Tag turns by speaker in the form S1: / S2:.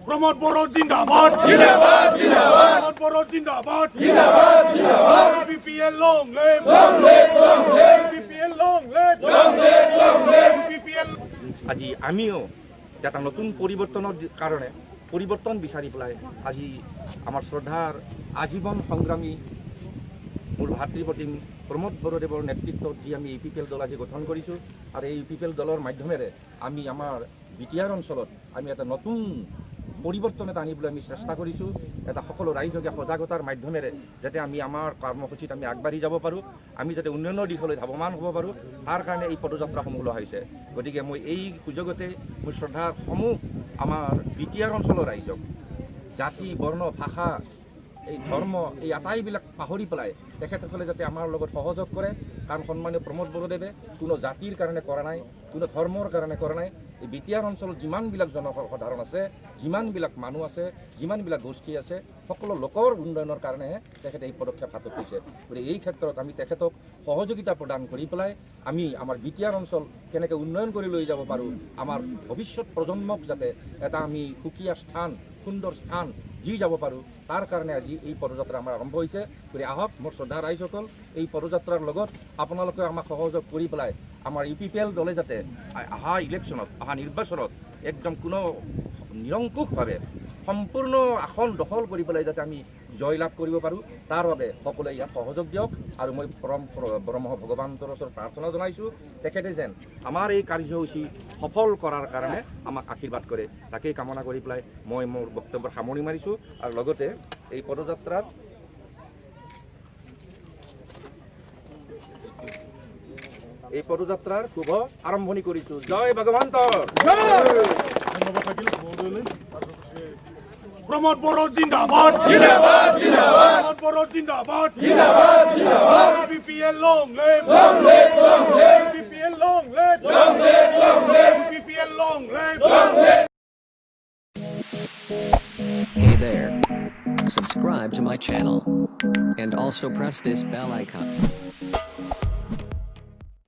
S1: প্রমোদ বড় জিন্দাবাদ
S2: জিন্দাবাদ জিন্দাবাদ
S1: প্রমোদ বড় জিন্দাবাদ
S2: জিন্দাবাদ জিন্দাবাদ
S1: BPL long live BPL long live BPL
S3: আজি আমিও এটা নতুন পরিবর্তনের কারণে পরিবর্তন বিচারি পেলাই আজি আমার শ্রদ্ধার আজীবন সংগ্রামী মোৰ ভাতৃপ্ৰতিম প্ৰমোদ বড়োদেৱৰ নেতৃত্বত যি আমি ইউপিপিএল দল আজি গঠন কৰিছোঁ আৰু এই ইউপিপিএল দলৰ মাধ্যমেৰে আমি আমাৰ বিটিআৰ অঞ্চলত আমি এটা নতুন পৰিৱৰ্তন এটা আনিবলৈ আমি চেষ্টা কৰিছোঁ এটা সকলো ৰাইজকে সজাগতাৰ মাধ্যমেৰে যাতে আমি আমাৰ কৰ্মসূচীত আমি আগবাঢ়ি যাব পাৰোঁ আমি যাতে উন্নয়নৰ দিশলৈ ধাৱমান হ'ব পাৰোঁ তাৰ কাৰণে এই পদযাত্ৰাসমূহ লোৱা হৈছে গতিকে মই এই সুযোগতে মোৰ শ্ৰদ্ধাৰ সমূহ আমাৰ বিটিআৰ অঞ্চলৰ ৰাইজক জাতি বৰ্ণ ভাষা এই ধৰ্ম এই আটাইবিলাক পাহৰি পেলাই তেখেতসকলে যাতে আমাৰ লগত সহযোগ কৰে কাৰণ সন্মানীয় প্ৰমোদ বড়োদেৱে কোনো জাতিৰ কাৰণে কৰা নাই কোনো ধৰ্মৰ কাৰণে কৰা নাই এই বিটিআৰ অঞ্চলত যিমানবিলাক জনসাধাৰণ আছে যিমানবিলাক মানুহ আছে যিমানবিলাক গোষ্ঠী আছে সকলো লোকৰ উন্নয়নৰ কাৰণেহে তেখেতে এই পদক্ষেপ হাতত লৈছে গতিকে এই ক্ষেত্ৰত আমি তেখেতক সহযোগিতা প্ৰদান কৰি পেলাই আমি আমাৰ বিটিআৰ অঞ্চল কেনেকৈ উন্নয়ন কৰি লৈ যাব পাৰোঁ আমাৰ ভৱিষ্যত প্ৰজন্মক যাতে এটা আমি সুকীয়া স্থান সুন্দৰ স্থান দি যাব পাৰোঁ তাৰ কাৰণে আজি এই পদযাত্ৰা আমাৰ আৰম্ভ হৈছে গতিকে আহক মোৰ শ্ৰদ্ধা ৰাইজসকল এই পদযাত্ৰাৰ লগত আপোনালোকে আমাক সহযোগ কৰি পেলাই আমাৰ ইউপিপিএল দলে যাতে অহা ইলেকশ্যনত অহা নিৰ্বাচনত একদম কোনো নিৰংকুশভাৱে সম্পূৰ্ণ আসন দখল কৰি পেলাই যাতে আমি জয়লাভ কৰিব পাৰোঁ তাৰ বাবে সকলোৱে ইয়াত সহযোগ দিয়ক আৰু মই ব্ৰহ্ম ভগৱানৰ ওচৰত প্ৰাৰ্থনা জনাইছোঁ তেখেতে যেন আমাৰ এই কাৰ্যসূচী সফল কৰাৰ কাৰণে আমাক আশীৰ্বাদ কৰে তাকেই কামনা কৰি পেলাই মই মোৰ বক্তব্যৰ সামৰণি মাৰিছোঁ আৰু লগতে এই পদযাত্ৰাৰ শুভ আৰম্ভণি কৰিছোঁ জয় ভগৱন্তৰ
S1: প্রমোদ বড় জিন্দাবাদ
S2: জিন্দাবাদ জিন্দাবাদ
S1: প্রমোদ বড় জিন্দাবাদ
S2: জিন্দাবাদ জিন্দাবাদ
S1: BPL long live BPL long live BPL long live
S4: Hey there. Subscribe to my channel. And also press this bell icon.